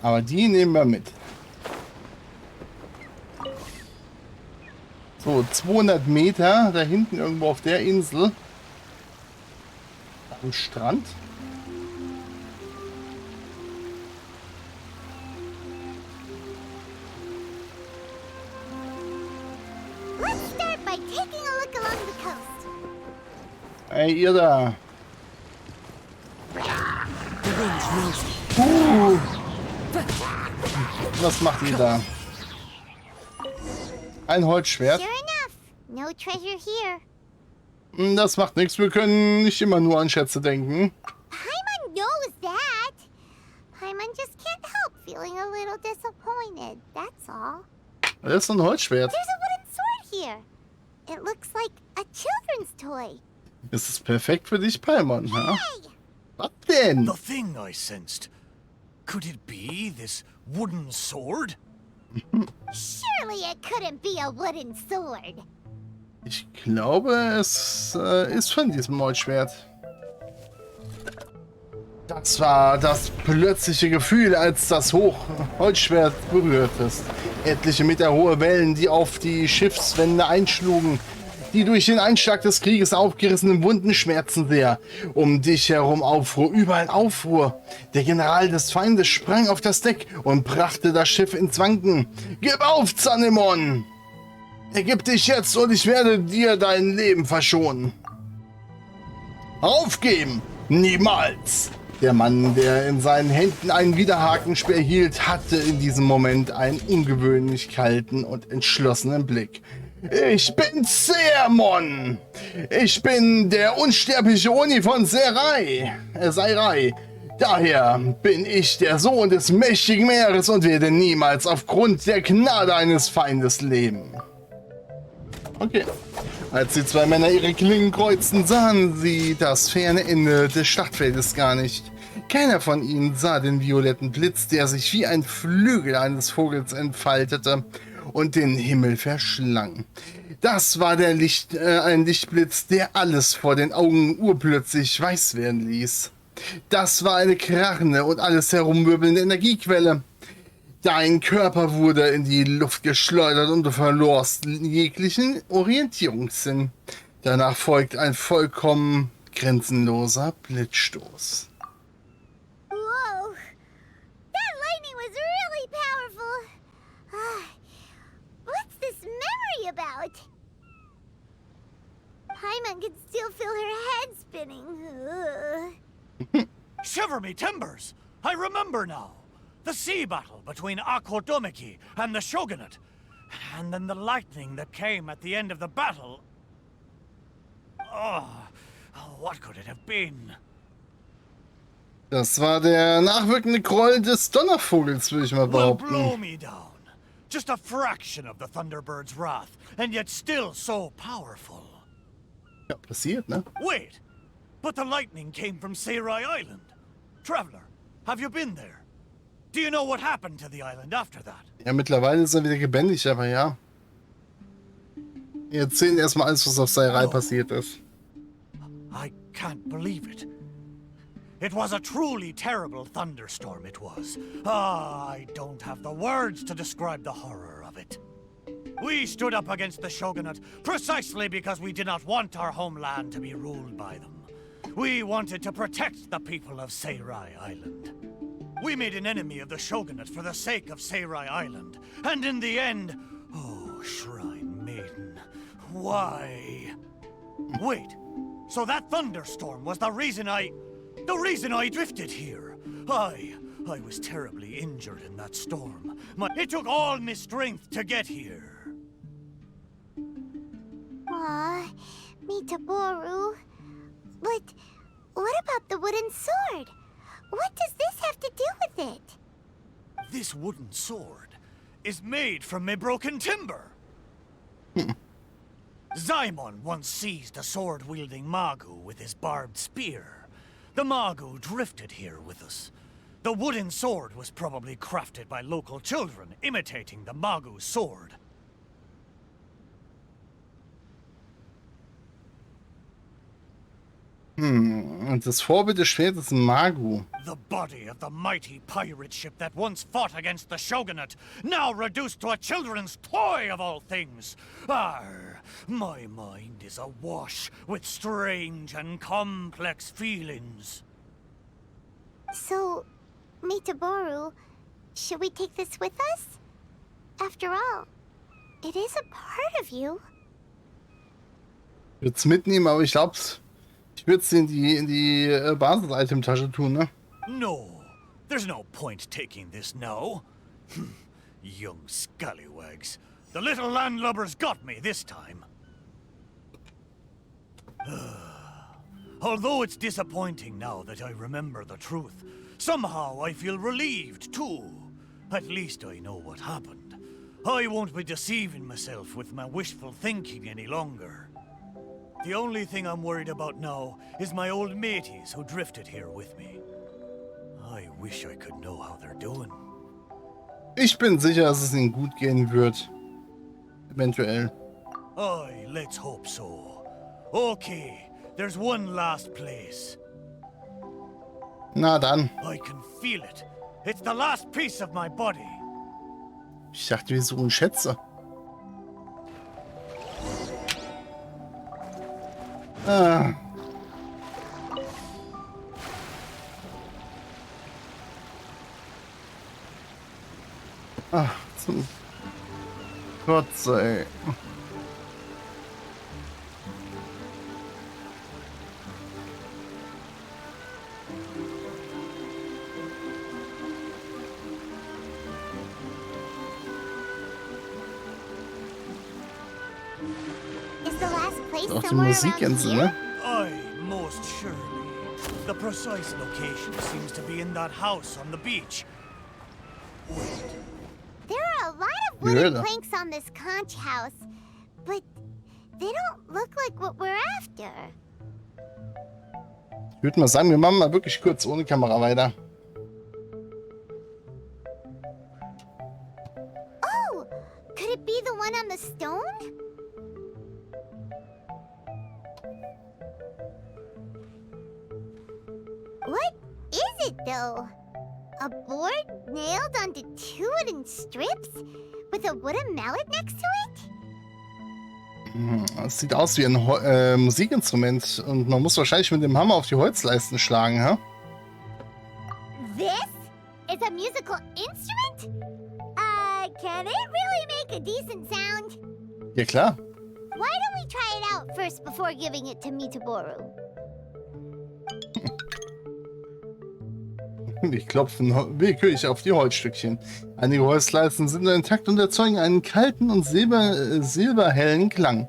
Aber die nehmen wir mit. So, 200 Meter da hinten irgendwo auf der Insel. Am Strand. Let's start by taking a look along the coast. Hey, ihr da. Was macht ihr da? Ein Holzschwert. Sure enough, no treasure here. Das macht nichts. Wir können nicht immer nur an Schätze denken. Paimon knows that. Paimon just can't help feeling a little disappointed, that's all. Das ist ein Holzschwert. There's a wooden sword here. It looks like a children's toy. Das ist perfekt für dich, Paimon. Ja? Hey! Was denn? The thing I sensed. Could it be this wooden sword? Surely it couldn't be a wooden sword. Ich glaube, es ist von diesem Holzschwert. Das war das plötzliche Gefühl, als das Holzschwert berührt ist. Etliche Meter hohe Wellen, die auf die Schiffswände einschlugen. Die durch den Einschlag des Krieges aufgerissenen Wunden schmerzen sehr. Um dich herum Aufruhr, überall Aufruhr. Der General des Feindes sprang auf das Deck und brachte das Schiff ins Wanken. Gib auf, Zanemon! Ergib dich jetzt und ich werde dir dein Leben verschonen. Aufgeben! Niemals! Der Mann, der in seinen Händen einen Widerhakenspeer hielt, hatte in diesem Moment einen ungewöhnlich kalten und entschlossenen Blick. Ich bin Seamon! Ich bin der unsterbliche Oni von Seirai. Daher bin ich der Sohn des mächtigen Meeres und werde niemals aufgrund der Gnade eines Feindes leben. Okay. Als die zwei Männer ihre Klingen kreuzten, sahen sie das ferne Ende des Schlachtfeldes gar nicht. Keiner von ihnen sah den violetten Blitz, der sich wie ein Flügel eines Vogels entfaltete und den Himmel verschlang. Das war ein Lichtblitz, der alles vor den Augen urplötzlich weiß werden ließ. Das war eine krachende und alles herumwirbelnde Energiequelle. Dein Körper wurde in die Luft geschleudert und du verlorst jeglichen Orientierungssinn. Danach folgt ein vollkommen grenzenloser Blitzstoß. Whoa! That lightning was really powerful. What's this memory about? Paimon can still feel her head spinning. Shiver me timbers! I remember now. The sea battle between Akodomiki and the Shogunate. And then the lightning that came at the end of the battle. Oh, what could it have been? Das war der nachwirkende Groll des Donnervogels, würde ich mal Will behaupten. blow me down. Just a fraction of the Thunderbird's wrath, and yet still so powerful. Ja, passiert, ne? Wait, but the lightning came from Seirai Island. Traveler, have you been there? Do you know what happened to the island after that? Ja, mittlerweile ist er wieder gebändigt, aber ja. Wir erzählen erstmal alles, was auf Seirai passiert ist. I can't believe it. It was a truly terrible thunderstorm, it was. I don't have the words to describe the horror of it. We stood up against the Shogunate precisely because we did not want our homeland to be ruled by them. We wanted to protect the people of Seirai Island. We made an enemy of the Shogunate for the sake of Seirai Island. And in the end... Oh, Shrine Maiden. Why? Wait. So that thunderstorm was the reason I drifted here. I was terribly injured in that storm. It took all my strength to get here. Aw, Mitaboru. But what about the wooden sword? What does this have to do with it? This wooden sword is made from my broken timber. Zaimon once seized a sword-wielding Magu with his barbed spear. The Magu drifted here with us. The wooden sword was probably crafted by local children, imitating the Magu's sword. Und das Vorbild des Schwertes ist ein Magu. The body of the mighty pirate ship that once fought against the shogunate, now reduced to a children's toy of all things. Arr, my mind is awash with strange and complex feelings. So, Mitaboru, should we take this with us? After all, it is a part of you. Ich würde es mitnehmen, aber ich glaube, ich würde es in die Basis-Item-Tasche tun, ne? No, there's no point taking this now. Young scallywags. The little landlubbers got me this time. Although it's disappointing now that I remember the truth, somehow I feel relieved too. At least I know what happened. I won't be deceiving myself with my wishful thinking any longer. The only thing I'm worried about now is my old mateys who drifted here with me. I wish I could know how they're doing. Ich bin sicher, dass es ihnen gut gehen wird. Eventuell. Aye, let's hope so. Okay, there's one last place. Na dann. I can feel it. It's the last piece of my body. Ich dachte, wir suchen Schätze. Ah. Ach, zum Gott sei. Is the last place Auch die somewhere around Musikinsel, here? ne? Aye, most surely. The precise location seems to be in that house on the beach. Wait, There are a lot of Wie wooden Höhle. planks on this conch house, but they don't look like what we're after. Ich würde mal sagen, wir machen mal wirklich kurz ohne Kamera weiter. Oh, could it be the one on the stone? What is it though? A board nailed onto two wooden strips with a wooden mallet next to it? Es sieht aus wie ein Musikinstrument und man muss wahrscheinlich mit dem Hammer auf die Holzleisten schlagen, ha? This is a musical instrument? Can it really make a decent sound? Ja klar. Why don't we try it out first before giving it to Mitaboru? Die klopfen willkürlich auf die Holzstückchen. Einige Holzleisten sind nur intakt und erzeugen einen kalten und silberhellen Klang,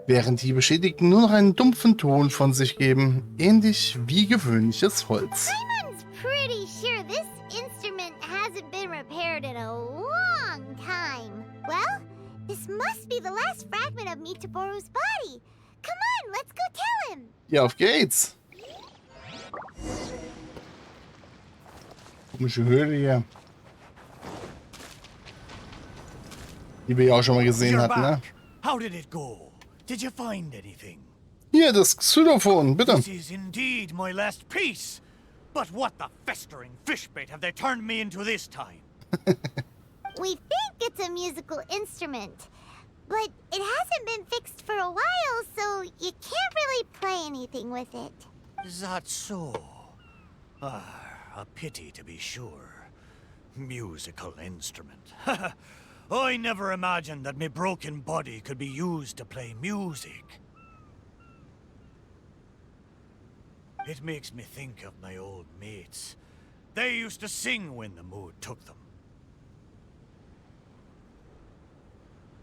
während die Beschädigten nur noch einen dumpfen Ton von sich geben, ähnlich wie gewöhnliches Holz. Paimon's pretty sure this instrument hasn't been repaired in a long time. Well, this must be the last fragment of Mitaboru's body. Come on, let's go tell him. Ja, auf geht's! Komische Höhle hier. Die wir ja auch schon mal gesehen you're hatten, ne? back. How did it go? Did you find anything? Hier, das Xylophon, bitte. This is indeed my last piece. But what the festering fishbait have they turned me into this time? We think it's a musical instrument, but it hasn't been fixed for a while, so you can't really play anything with it. Is that so? A pity to be sure. Musical instrument. I never imagined that my broken body could be used to play music. It makes me think of my old mates. They used to sing when the mood took them.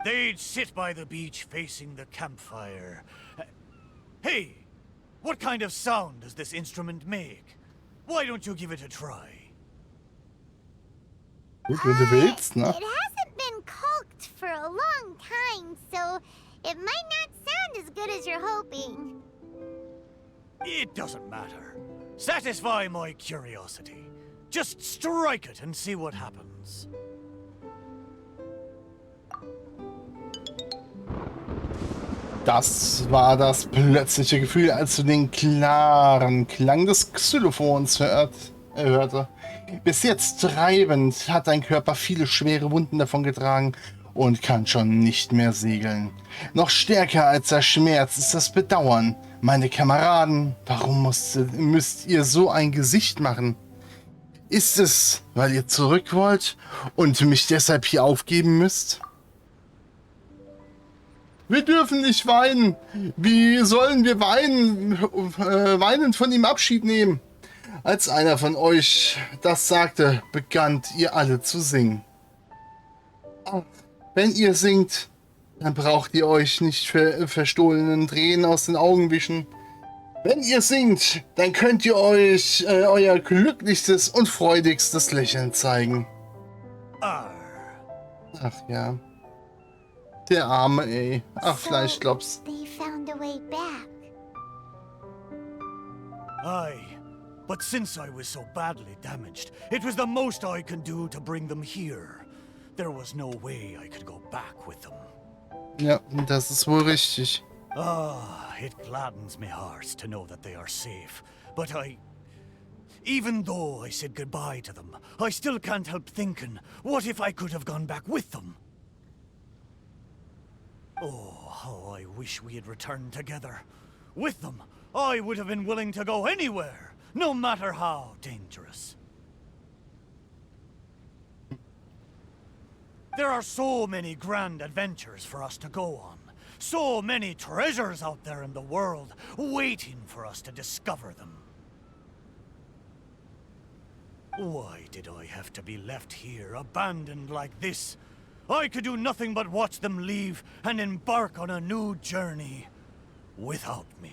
They'd sit by the beach facing the campfire. Hey, what kind of sound does this instrument make? Why don't you give it a try? Gut, wenn du willst, ne? It hasn't been caulked for a long time, so it might not sound as good as you're hoping. It doesn't matter. Satisfy my curiosity. Just strike it and see what happens. Das war das plötzliche Gefühl, als du den klaren Klang des Xylophons hörte. Bis jetzt treibend hat dein Körper viele schwere Wunden davongetragen und kann schon nicht mehr segeln. Noch stärker als der Schmerz ist das Bedauern. Meine Kameraden, warum müsst ihr so ein Gesicht machen? Ist es, weil ihr zurück wollt und mich deshalb hier aufgeben müsst? Wir dürfen nicht weinen. Wie sollen wir weinend von ihm Abschied nehmen? Als einer von euch das sagte, begannt ihr alle zu singen. Ach, wenn ihr singt, dann braucht ihr euch nicht für verstohlenen Tränen aus den Augen wischen. Wenn ihr singt, dann könnt ihr euch euer glücklichstes und freudigstes Lächeln zeigen. Ach ja. Der Arme, ey. Ach, vielleicht glaub's. They found a way back. Aye, but since I was so badly damaged, it was the most I could do to bring them here. There was no way I could go back with them. Ja, das ist wohl richtig. Ah, it gladdens my heart to know that they are safe. But even though I said goodbye to them, I still can't help thinking, what if I could have gone back with them? Oh, how I wish we had returned together. With them, I would have been willing to go anywhere, no matter how dangerous. There are so many grand adventures for us to go on. So many treasures out there in the world, waiting for us to discover them. Why did I have to be left here, abandoned like this? I could do nothing but watch them leave and embark on a new journey without me.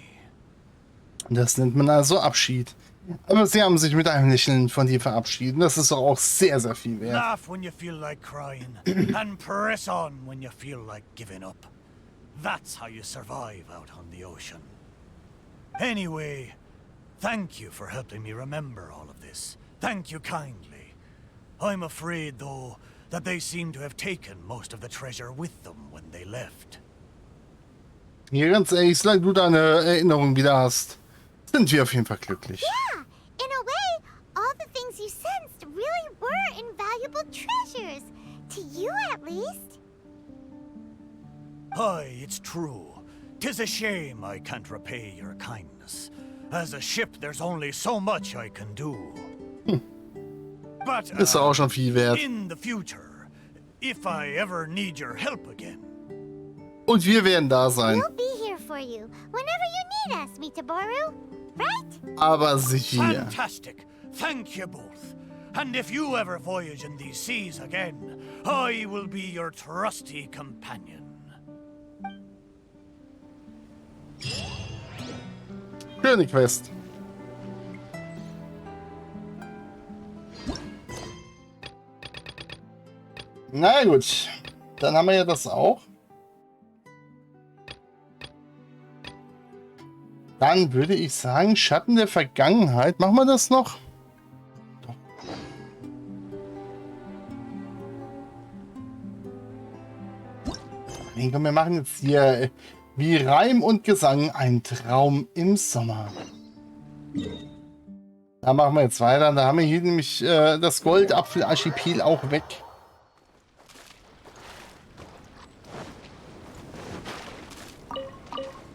Das nennt man also Abschied. Aber sie haben sich mit einem Lächeln von dir verabschiedet. Das ist doch auch sehr, sehr viel wert. Laugh when you feel like crying, and press on when you feel like giving up. That's how you survive out on the ocean. Anyway, thank you for helping me remember all of this. Thank you kindly. I'm afraid, though, that they seem to have taken most of the treasure with them when they left. Hier ganz ehrlich, solange du deine Erinnerung wieder hast, sind wir auf jeden Fall glücklich. Yeah, in a way, all the things you sensed really were invaluable treasures. To you, at least. Aye, it's true. 'Tis a shame I can't repay your kindness. As a ship, there's only so much I can do. But Ist auch schon viel wert. in the future, if I ever need your help again, Und wir werden da sein. We'll be here for you whenever you need us, Mitaboru. Right? Aber sicher. fantastic. Thank you both. And if you ever voyage in these seas again, I will be your trusty companion. Schöne Quest. Na gut, dann haben wir ja das auch. Dann würde ich sagen, Schatten der Vergangenheit. Machen wir das noch? Doch. Komm, wir machen jetzt hier wie Reim und Gesang ein Traum im Sommer. Da machen wir jetzt weiter. Da haben wir hier nämlich das Goldapfel-Archipel auch weg.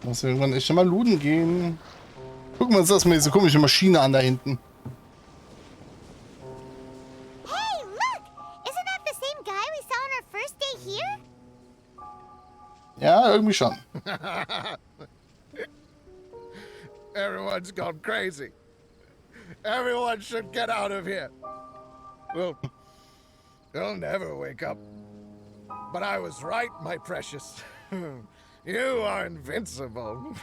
Muss irgendwann echt mal looten gehen. Gucken wir uns das mal, diese komische Maschine an da hinten. Hey, look! Isn't that the same guy we saw on our first day here? Ja, irgendwie schon. Everyone's gone crazy. Everyone should get out of here. Well, they'll never wake up. But I was right, my precious. You are invincible.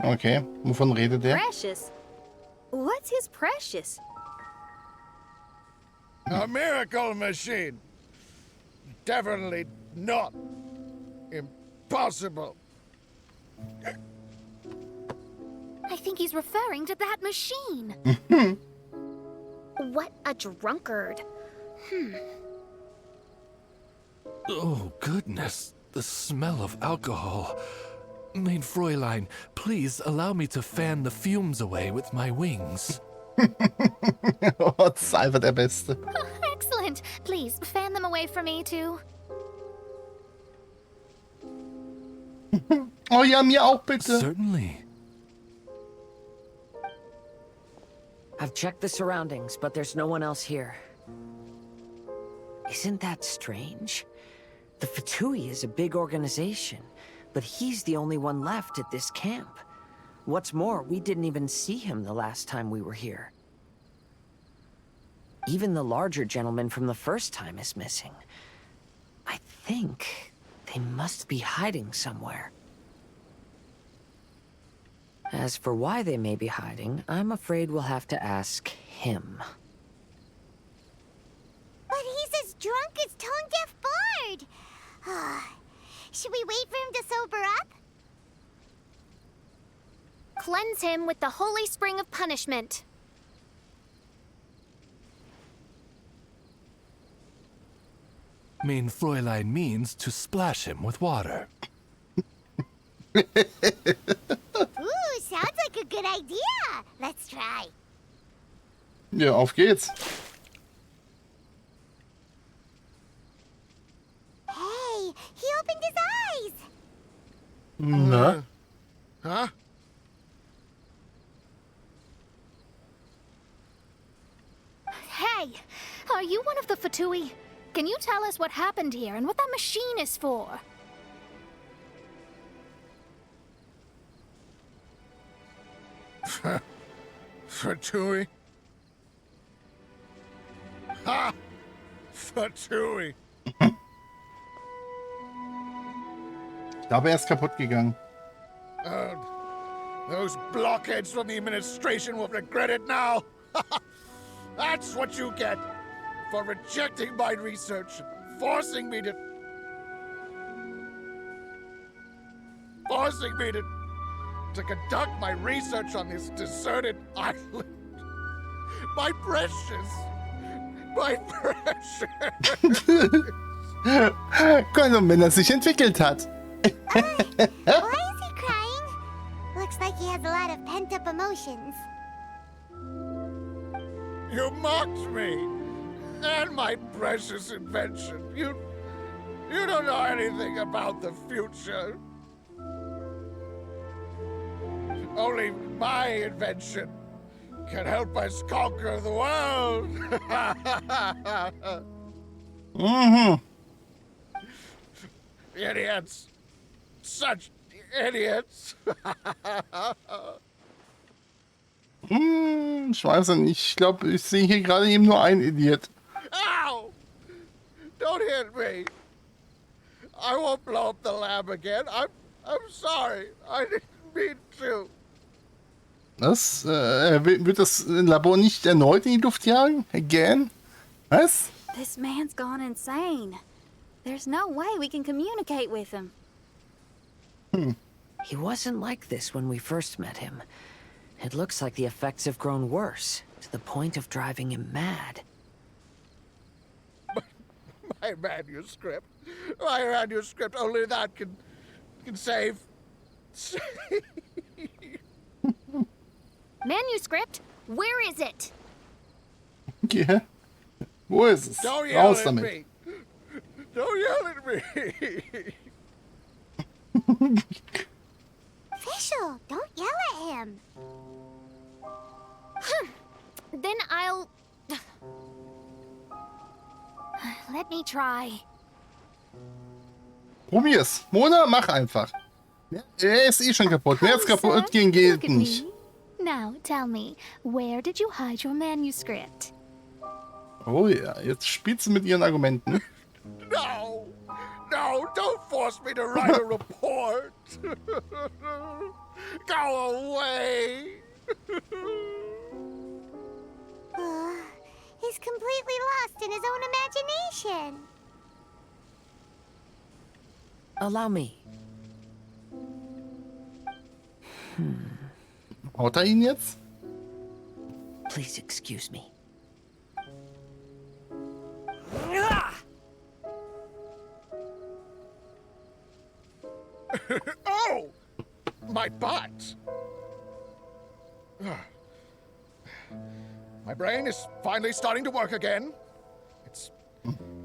Okay, wovon redet der? Precious? What's his precious? A miracle machine. Definitely not impossible. I think he's referring to that machine. What a drunkard. Oh, goodness. the smell of alcohol. Mein Fräulein, please allow me to fan the fumes away with my wings. Oh, das ist einfach der Beste. Oh, excellent. Please, fan them away from me, too. Oh ja, mir auch bitte. Certainly. I've checked the surroundings, but there's no one else here. Isn't that strange? The Fatui is a big organization, but he's the only one left at this camp. What's more, we didn't even see him the last time we were here. Even the larger gentleman from the first time is missing. I think they must be hiding somewhere. As for why they may be hiding, I'm afraid we'll have to ask him. But he's as drunk as tone-deaf Bard. Should we wait for him to sober up? Cleanse him with the holy spring of punishment. Mein Fräulein means to splash him with water. Ooh, sounds like a good idea. Let's try. Ja, auf geht's. Hey, he opened his eyes. Na? Huh? Hey, are you one of the Fatui? Can you tell us what happened here and what that machine is for? Fatui? Ha! Fatui! Ich glaube, er ist kaputt gegangen. Those blockheads from the administration will regret it now. That's what you get for rejecting my research, forcing me to conduct my research on this deserted island. My precious. Gott, und wenn er sich entwickelt hat. Why is he crying? Looks like he has a lot of pent-up emotions. You mocked me and my precious invention. You don't know anything about the future. Only my invention can help us conquer the world. Mhm. Idiots. Such idiots. Ich weiß nicht. Ich glaube, ich sehe hier gerade eben nur einen Idiot. Ow! Don't hit me. I won't blow up the lab again. I'm sorry. I didn't mean to. Was? Wird das Labor nicht erneut in die Luft jagen? Again? Was? This man's gone insane. There's no way we can communicate with him. He wasn't like this when we first met him. It looks like the effects have grown worse, to the point of driving him mad. My manuscript. Only that can save. Manuscript? Where is it? Ja. Wo ist es? Don't yell Raus at damit. me. Don't yell at me. Official, don't yell at him. Then I'll... Let me try. Probier's. Mona, mach einfach. Ja, er ist eh schon kaputt. Mehr als kaputt gehen geht Look at nicht. me. Now, tell me, where did you hide your manuscript? Oh ja, jetzt spielt sie mit ihren Argumenten. No, don't force me to write a report. Go away. He's completely lost in his own imagination. Allow me. Haut er ihn jetzt? Please excuse me. right butt. My brain is finally starting to work again. It's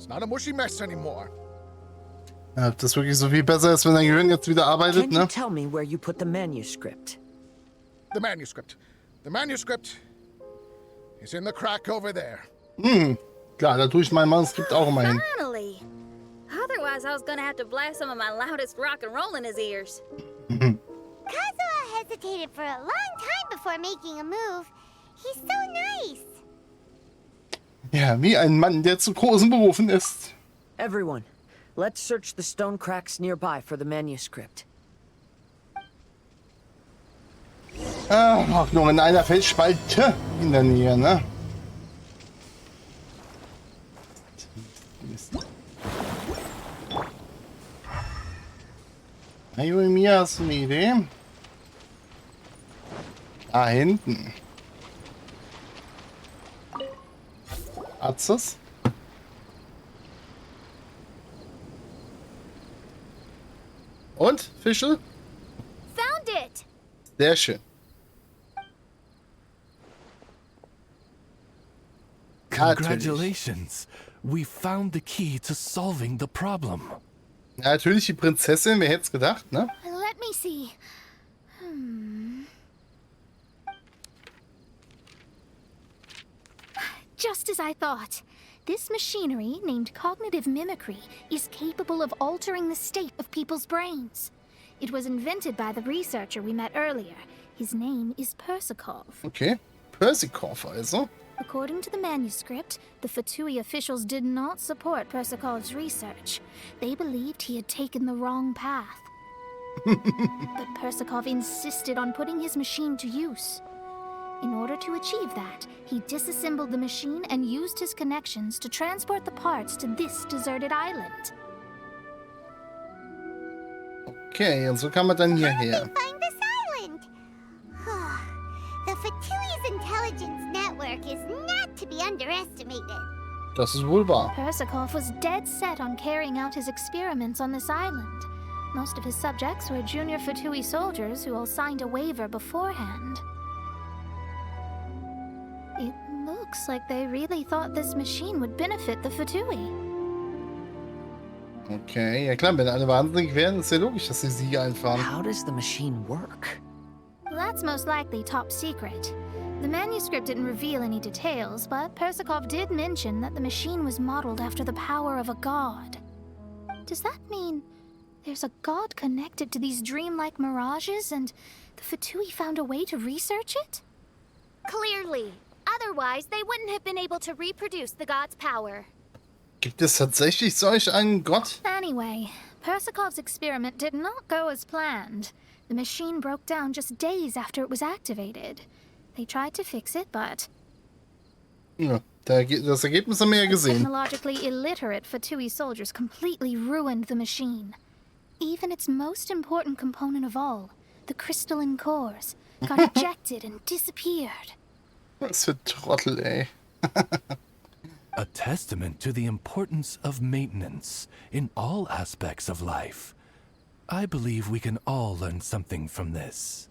not a mushy mess anymore. Ja, ob das wirklich so viel besser ist, wenn dein Gehirn jetzt wieder arbeitet, Can you ne? tell me where you put the manuscript? The manuscript. The manuscript is in the crack over there. Klar, da tue ich mein Manuskript auch immer hin. Finally! Otherwise, I was gonna have to blast some of my loudest rock and roll in his ears. Kazuha hesitated for a long time before making a move. He's so nice. Ja, wie ein Mann, der zu großen Berufen ist. Everyone, let's search the stone cracks nearby for the manuscript. Auch nur in einer Felsspalte in der Nähe, ne? Hey, Mia, hast du eine Idee? Da hinten. Atzes? Und? Fische? Found it! Sehr schön. Congratulations. We found the key to solving the problem. Ja, natürlich die Prinzessin, wer hätte es gedacht, ne? Let me see. Just as I thought. This machinery, named cognitive mimicry, is capable of altering the state of people's brains. It was invented by the researcher we met earlier. His name is Persakov. Okay. Persikov also. According to the manuscript, the Fatui officials did not support Persakov's research. They believed he had taken the wrong path. But Persakov insisted on putting his machine to use. In order to achieve that, he disassembled the machine and used his connections to transport the parts to this deserted island. Okay, und so kann man dann hierher. Find this island. The Fatui's intelligence network is not to be underestimated. Das ist wohl wahr. Persakov was dead set on carrying out his experiments on this island. Most of his subjects were junior Fatui soldiers who all signed a waiver beforehand. It looks like they really thought this machine would benefit the Fatui. Okay, ja klar, wenn alle wahnsinnig werden, ist ja logisch, dass sie Siege einfahren. How does the machine work? That's most likely top secret. The manuscript didn't reveal any details, but Persakov did mention that the machine was modeled after the power of a god. Does that mean there's a god connected to these dreamlike mirages, and the Fatui found a way to research it? Clearly. Otherwise, they wouldn't have been able to reproduce the god's power. Gibt es tatsächlich solch einen Gott? Anyway, Persakov's experiment did not go as planned. The machine broke down just days after it was activated. They tried to fix it, but Ja, das Ergebnis haben wir ja gesehen. technologically illiterate Fatui soldiers completely ruined the machine. Even its most important component of all, the crystalline cores, got ejected and disappeared. Was für Trottel, ey. A testament to the importance of maintenance in all aspects of life. I believe we can all learn something from this.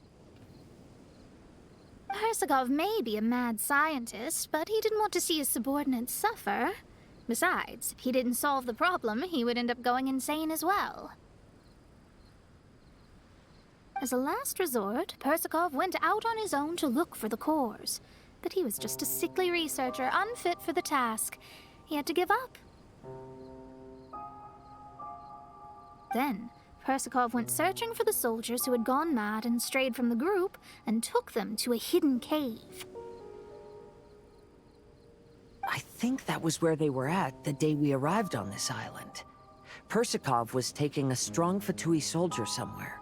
Persakov may be a mad scientist, but he didn't want to see his subordinates suffer. Besides, if he didn't solve the problem, he would end up going insane as well. As a last resort, Persakov went out on his own to look for the cores. But he was just a sickly researcher, unfit for the task. He had to give up. Then, Persakov went searching for the soldiers who had gone mad and strayed from the group, and took them to a hidden cave. I think that was where they were at the day we arrived on this island. Persakov was taking a strong Fatui soldier somewhere.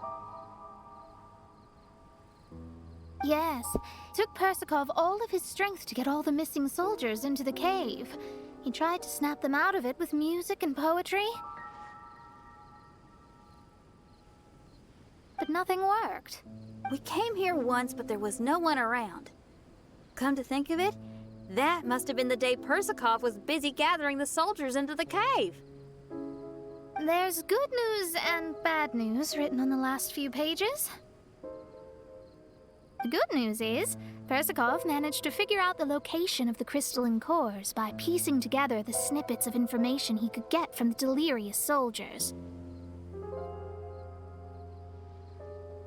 Yes, it took Persakov all of his strength to get all the missing soldiers into the cave. He tried to snap them out of it with music and poetry, but nothing worked. We came here once, but there was no one around. Come to think of it, that must have been the day Persakov was busy gathering the soldiers into the cave. There's good news and bad news written on the last few pages. The good news is, Persakov managed to figure out the location of the crystalline cores by piecing together the snippets of information he could get from the delirious soldiers.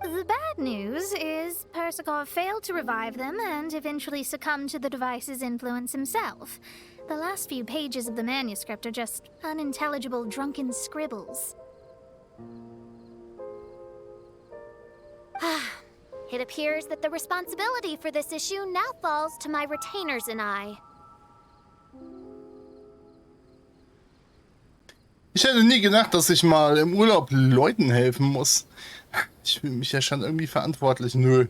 The bad news is Persakov failed to revive them and eventually succumbed to the device's influence himself. The last few pages of the manuscript are just unintelligible drunken scribbles. It appears that the responsibility for this issue now falls to my retainers and I. Ich hätte nie gedacht, dass ich mal im Urlaub Leuten helfen muss. Ich fühle mich ja schon irgendwie verantwortlich. Nö.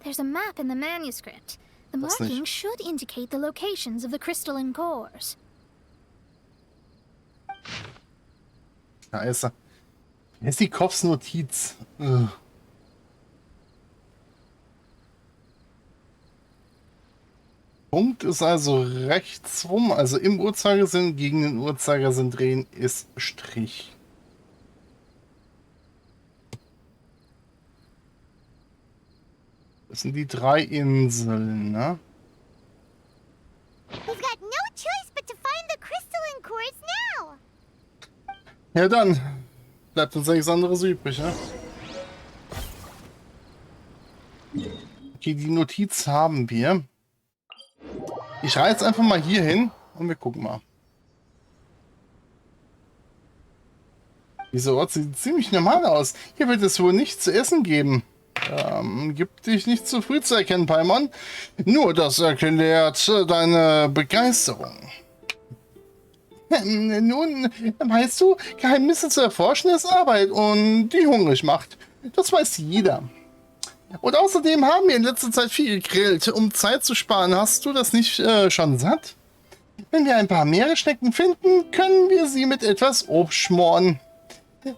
There's a map in the manuscript. The markings should indicate the locations of the crystalline cores. Scheiße. Hier ist die Kopfsnotiz. Ugh. Punkt ist also rechts rum, also im Uhrzeigersinn, gegen den Uhrzeigersinn drehen ist Strich. Das sind die 3 Inseln, ne? We've got no choice but to find the crystalline cores now. Ja dann, bleibt uns nichts anderes übrig, ne? Okay, die Notiz haben wir. Ich reihe jetzt einfach mal hier hin und wir gucken mal. Dieser Ort sieht ziemlich normal aus. Hier wird es wohl nichts zu essen geben. Gib dich nicht zu früh zu erkennen, Paimon. Nur das erklärt deine Begeisterung. Nun, weißt du, Geheimnisse zu erforschen ist Arbeit und die hungrig macht. Das weiß jeder. Und außerdem haben wir in letzter Zeit viel gegrillt. Um Zeit zu sparen, hast du das nicht schon satt? Wenn wir ein paar Meeresschnecken finden, können wir sie mit etwas Obst schmoren.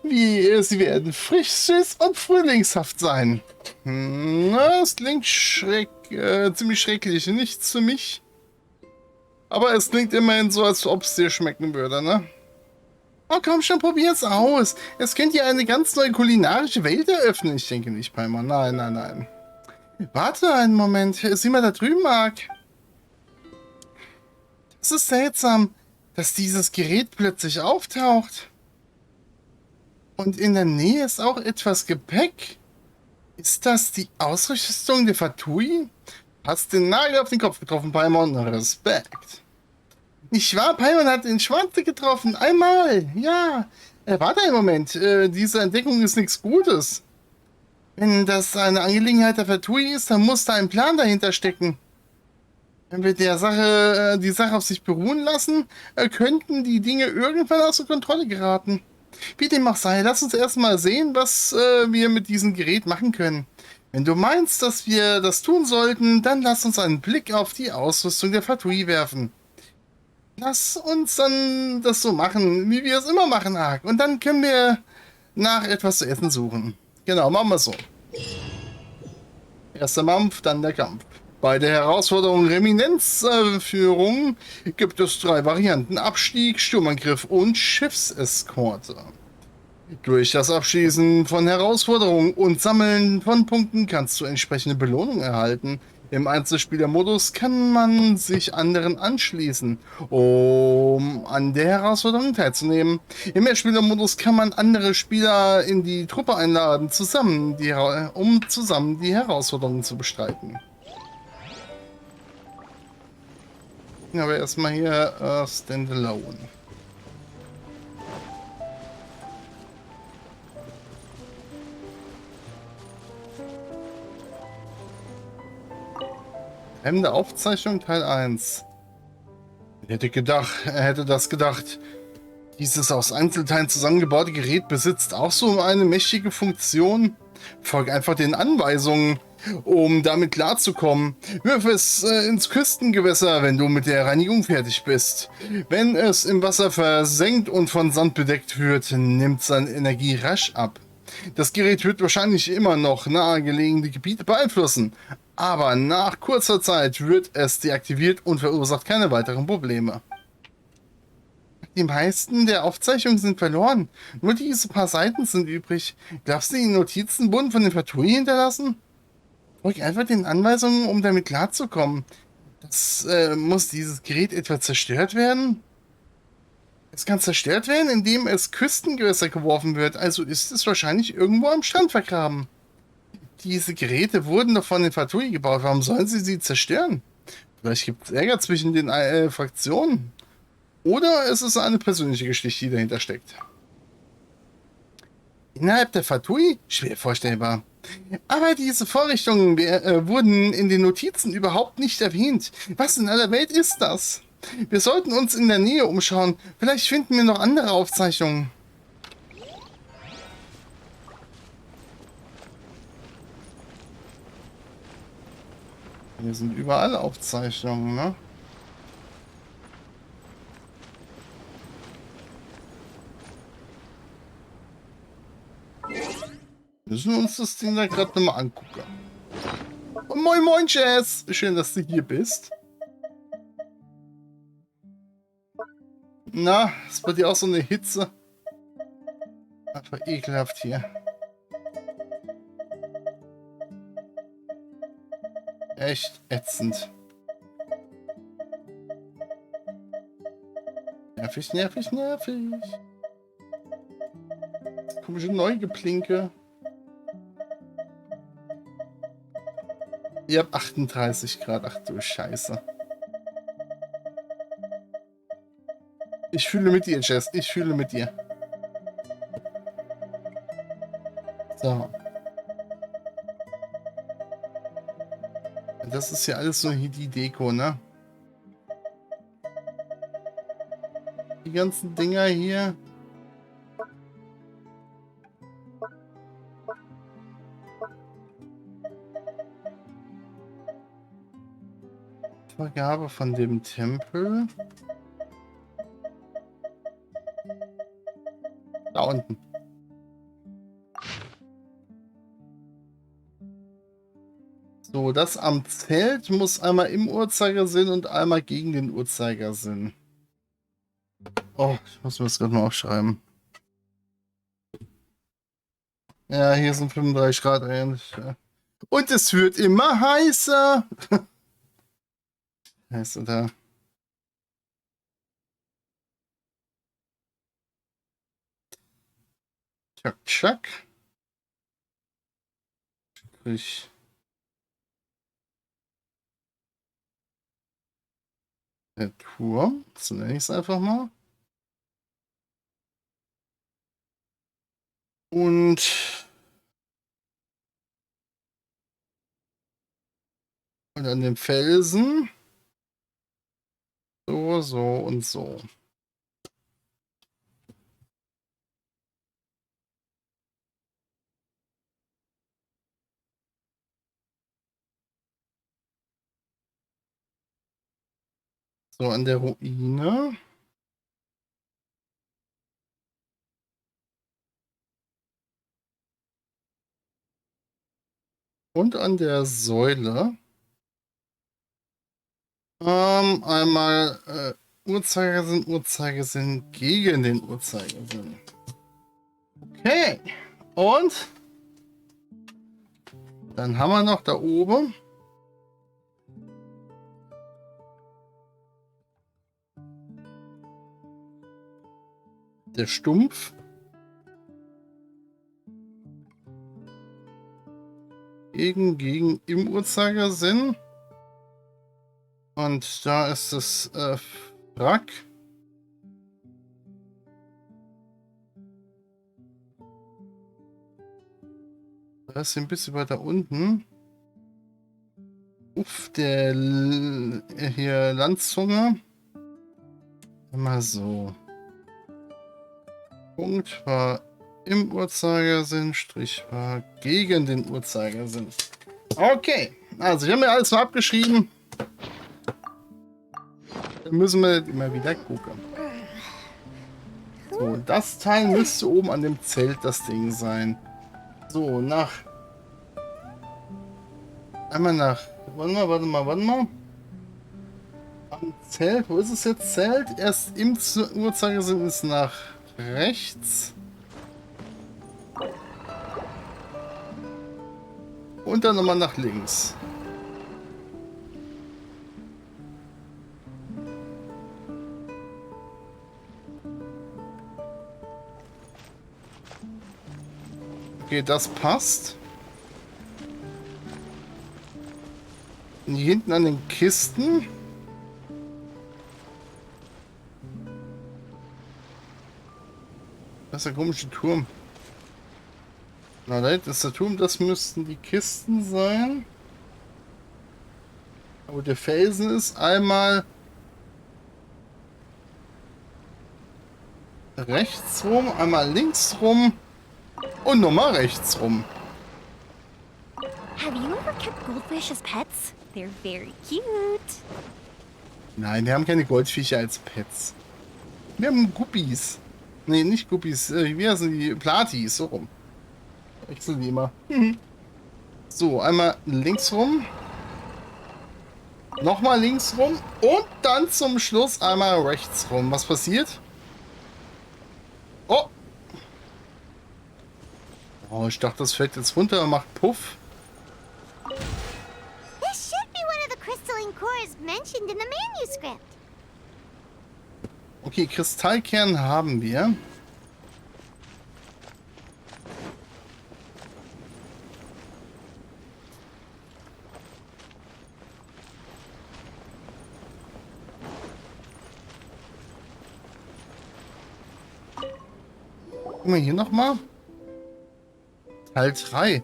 Sie werden frisch, süß und frühlingshaft sein. Das klingt ziemlich schrecklich. Nichts für mich. Aber es klingt immerhin so, als ob es dir schmecken würde, ne? Oh, komm schon, probier's aus. Es könnte ja eine ganz neue kulinarische Welt eröffnen. Ich denke nicht, Paimon. Nein, nein, nein. Warte einen Moment. Sieh mal da drüben, Mark. Es ist seltsam, dass dieses Gerät plötzlich auftaucht. Und in der Nähe ist auch etwas Gepäck. Ist das die Ausrüstung der Fatui? Hast den Nagel auf den Kopf getroffen, Paimon. Respekt. Nicht wahr? Paimon hat den Schwanze getroffen. Einmal. Ja. Warte einen Moment. Diese Entdeckung ist nichts Gutes. Wenn das eine Angelegenheit der Fatui ist, dann muss da ein Plan dahinter stecken. Wenn wir die Sache auf sich beruhen lassen, könnten die Dinge irgendwann außer Kontrolle geraten. Wie dem auch sei, lass uns erstmal sehen, was wir mit diesem Gerät machen können. Wenn du meinst, dass wir das tun sollten, dann lass uns einen Blick auf die Ausrüstung der Fatui werfen. Lass uns dann das so machen, wie wir es immer machen, Ark. Und dann können wir nach etwas zu essen suchen. Genau, machen wir so. Erster Mampf, dann der Kampf. Bei der Herausforderung Reminenzführung gibt es 3 Varianten: Abstieg, Sturmangriff und Schiffseskorte. Durch das Abschließen von Herausforderungen und Sammeln von Punkten kannst du entsprechende Belohnungen erhalten. Im Einzelspielermodus kann man sich anderen anschließen, um an der Herausforderung teilzunehmen. Im Mehrspielermodus kann man andere Spieler in die Truppe einladen, um zusammen die Herausforderungen zu bestreiten. Aber erstmal hier Standalone. Hemmende Aufzeichnung Teil 1. Er hätte das gedacht. Dieses aus Einzelteilen zusammengebaute Gerät besitzt auch so eine mächtige Funktion. Folge einfach den Anweisungen, um damit klarzukommen. Wirf es ins Küstengewässer, wenn du mit der Reinigung fertig bist. Wenn es im Wasser versenkt und von Sand bedeckt wird, nimmt seine Energie rasch ab. Das Gerät wird wahrscheinlich immer noch nahegelegene Gebiete beeinflussen, aber nach kurzer Zeit wird es deaktiviert und verursacht keine weiteren Probleme. Die meisten der Aufzeichnungen sind verloren. Nur diese paar Seiten sind übrig. Glaubst du, die Notizen wurden von den Fatui hinterlassen? Folge einfach den Anweisungen, um damit klarzukommen. Muss dieses Gerät etwa zerstört werden? Es kann zerstört werden, indem es Küstengewässer geworfen wird, also ist es wahrscheinlich irgendwo am Strand vergraben. Diese Geräte wurden doch von den Fatui gebaut, warum sollen sie zerstören? Vielleicht gibt es Ärger zwischen den Fraktionen. Oder es ist eine persönliche Geschichte, die dahinter steckt. Innerhalb der Fatui? Schwer vorstellbar. Aber diese Vorrichtungen wurden in den Notizen überhaupt nicht erwähnt. Was in aller Welt ist das? Wir sollten uns in der Nähe umschauen. Vielleicht finden wir noch andere Aufzeichnungen. Hier sind überall Aufzeichnungen, ne? Müssen wir uns das Ding da gerade nochmal angucken. Und moin moin, Jess! Schön, dass du hier bist. Na, ist bei dir auch so eine Hitze? Einfach ekelhaft hier. Echt ätzend. Nervig, nervig, nervig. Das komische Neugeplinke. Ihr habt 38 Grad. Ach du Scheiße. Ich fühle mit dir, Jess. Ich fühle mit dir. So. Das ist ja alles so die Deko, ne? Die ganzen Dinger hier. Vergabe von dem Tempel. Da unten. So, das am Zelt muss einmal im Uhrzeigersinn und einmal gegen den Uhrzeigersinn. Oh, ich muss mir das gerade mal aufschreiben. Ja, hier sind 35 Grad eigentlich. Und es wird immer heißer. Heißt da. Tschak, tschak. Strich. Der Turm. So nenne ich es einfach mal. Und an dem Felsen. So, so und so. So, an der Ruine. Und an der Säule. Einmal Uhrzeigersinn gegen den Uhrzeigersinn. Okay. Und dann haben wir noch da oben der Stumpf. Gegen im Uhrzeigersinn. Und da ist das Wrack. Da ist ein bisschen weiter unten. Uff, der hier Landzunge. Immer so. Punkt war im Uhrzeigersinn, Strich war gegen den Uhrzeigersinn. Okay, also ich habe mir alles mal abgeschrieben. Dann müssen wir immer wieder gucken. So, das Teil müsste oben an dem Zelt das Ding sein. So, einmal nach. Warte mal. Am Zelt, wo ist es jetzt? Zelt? Erst im Uhrzeigersinn ist nach rechts. Und dann nochmal nach links. Okay, das passt. Und hier hinten an den Kisten. Das ist der komische Turm. Na, das ist der Turm, das müssten die Kisten sein. Aber der Felsen ist einmal rechts rum, einmal links rum und nochmal rechts rum. Have you ever kept goldfish as pets? They're very cute. Nein, wir haben keine Goldfische als Pets. Wir haben Guppies. Nee, nicht Guppies. Wie heißen die? Platis, so rum. Wechseln die immer. So, einmal links rum. Nochmal links rum. Und dann zum Schluss einmal rechts rum. Was passiert? Oh! Oh, ich dachte, das fällt jetzt runter und macht Puff. This should be one of the crystalline cores mentioned in the manuscript. Okay, Kristallkern haben wir. Gucken wir hier nochmal. Teil 3.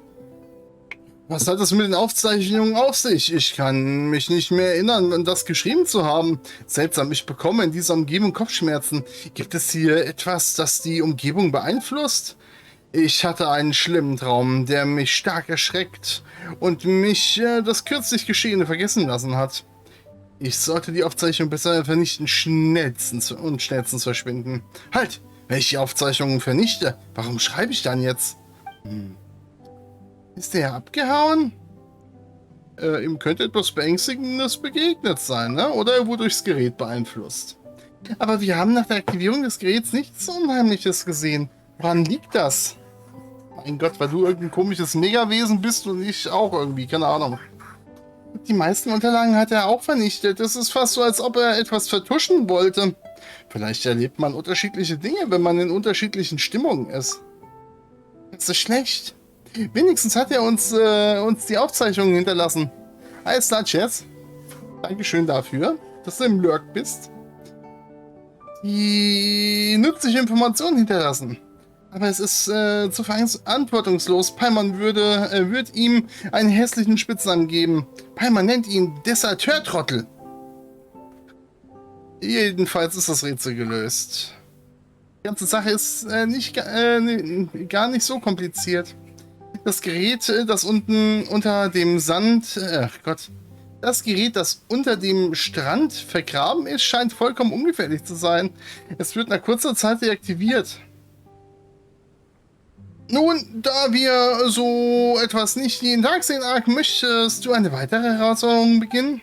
Was hat das mit den Aufzeichnungen auf sich? Ich kann mich nicht mehr erinnern, an das geschrieben zu haben. Seltsam, ich bekomme in dieser Umgebung Kopfschmerzen. Gibt es hier etwas, das die Umgebung beeinflusst? Ich hatte einen schlimmen Traum, der mich stark erschreckt und mich das kürzlich Geschehene vergessen lassen hat. Ich sollte die Aufzeichnung besser vernichten, schnellstens verschwinden. Halt! Wenn ich die Aufzeichnungen vernichte, warum schreibe ich dann jetzt? Ist der abgehauen? Ihm könnte etwas Beängstigendes begegnet sein, ne? Oder er wurde durchs Gerät beeinflusst. Aber wir haben nach der Aktivierung des Geräts nichts Unheimliches gesehen. Woran liegt das? Mein Gott, weil du irgendein komisches Megawesen bist und ich auch irgendwie, keine Ahnung. Die meisten Unterlagen hat er auch vernichtet. Es ist fast so, als ob er etwas vertuschen wollte. Vielleicht erlebt man unterschiedliche Dinge, wenn man in unterschiedlichen Stimmungen ist. Das ist schlecht. Wenigstens hat er uns die Aufzeichnungen hinterlassen. Alles klar, Chess. Dankeschön dafür, dass du im Lurk bist. Die nützliche Informationen hinterlassen. Aber es ist zu verantwortungslos. Paimon wird ihm einen hässlichen Spitznamen geben. Paimon nennt ihn Deserteur-Trottel. Jedenfalls ist das Rätsel gelöst. Die ganze Sache ist gar nicht so kompliziert. Das Gerät, das unter dem Strand vergraben ist, scheint vollkommen ungefährlich zu sein. Es wird nach kurzer Zeit deaktiviert. Nun, da wir so etwas nicht jeden Tag sehen, Ark, möchtest du eine weitere Herausforderung beginnen?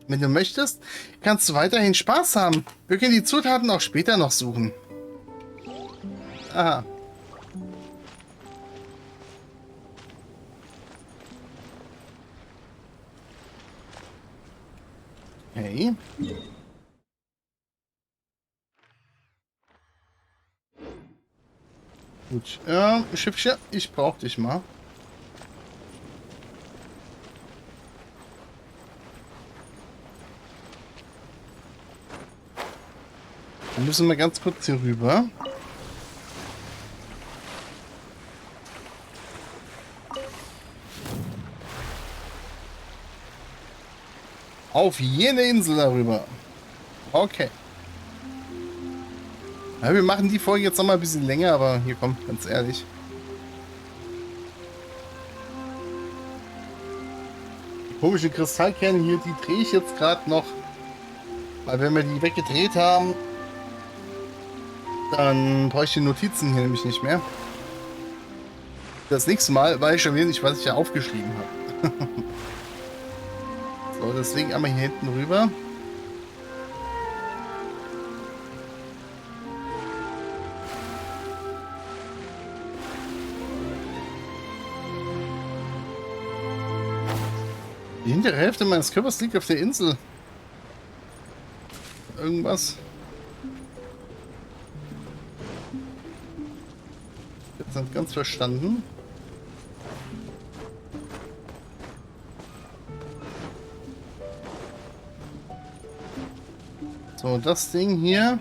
Wenn du möchtest, kannst du weiterhin Spaß haben. Wir können die Zutaten auch später noch suchen. Aha. Okay. Gut. Schiffchen, ich brauch dich mal. Dann müssen wir ganz kurz hier rüber. Auf jene Insel darüber. Okay. Ja, wir machen die Folge jetzt noch mal ein bisschen länger, aber hier kommt, ganz ehrlich. Die komischen Kristallkerne hier, die drehe ich jetzt gerade noch. Weil wenn wir die weggedreht haben, dann brauche ich die Notizen hier nämlich nicht mehr. Das nächste Mal weiß ich schon wieder nicht, was ich ja aufgeschrieben habe. So, deswegen einmal hier hinten rüber. hintere Hälfte meines Körpers liegt auf der Insel. Irgendwas. Jetzt nicht ganz verstanden. So, das Ding hier.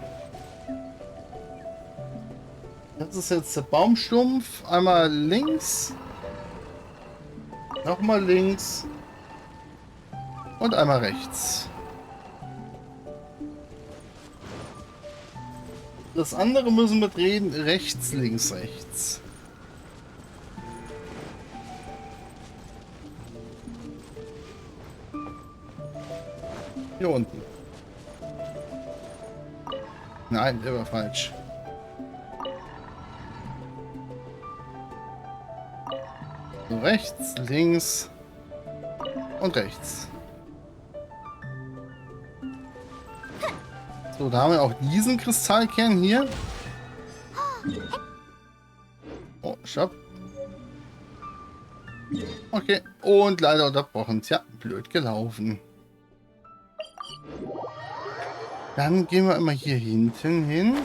Das ist jetzt der Baumstumpf. Einmal links. Nochmal links. Und einmal rechts. Das andere müssen wir drehen. Rechts, links, rechts. Hier unten. Nein, der war falsch. So, rechts, links und rechts. So, da haben wir auch diesen Kristallkern hier. Oh, stopp. Okay, und leider unterbrochen. Tja, blöd gelaufen. Dann gehen wir immer hier hinten hin.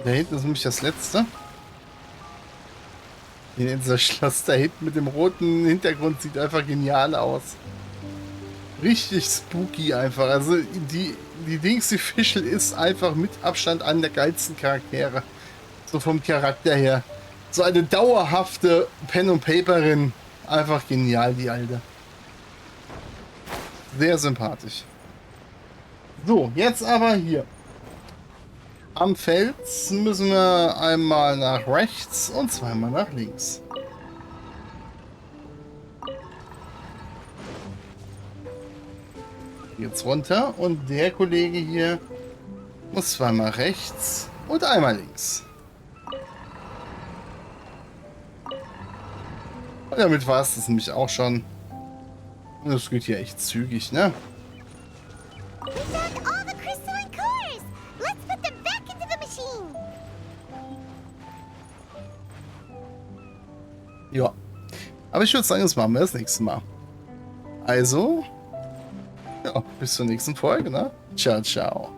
Da hinten ist nämlich das letzte. Dieser Schloss da hinten mit dem roten Hintergrund sieht einfach genial aus. Richtig spooky einfach. Also die Dingsy Fischl ist einfach mit Abstand einer der geilsten Charaktere. So vom Charakter her. So eine dauerhafte Pen- und Paperin. Einfach genial, die Alte. Sehr sympathisch. So, jetzt aber hier. Am Fels müssen wir einmal nach rechts und zweimal nach links. Jetzt runter und der Kollege hier muss zweimal rechts und einmal links. Und damit war es das nämlich auch schon. Das geht hier echt zügig, ne? We found all the crystalline cores. Let's put them back into the machine. Ja. Aber ich würde sagen, das machen wir das nächste Mal. Also, ja, bis zur nächsten Folge, ne? Ciao, ciao.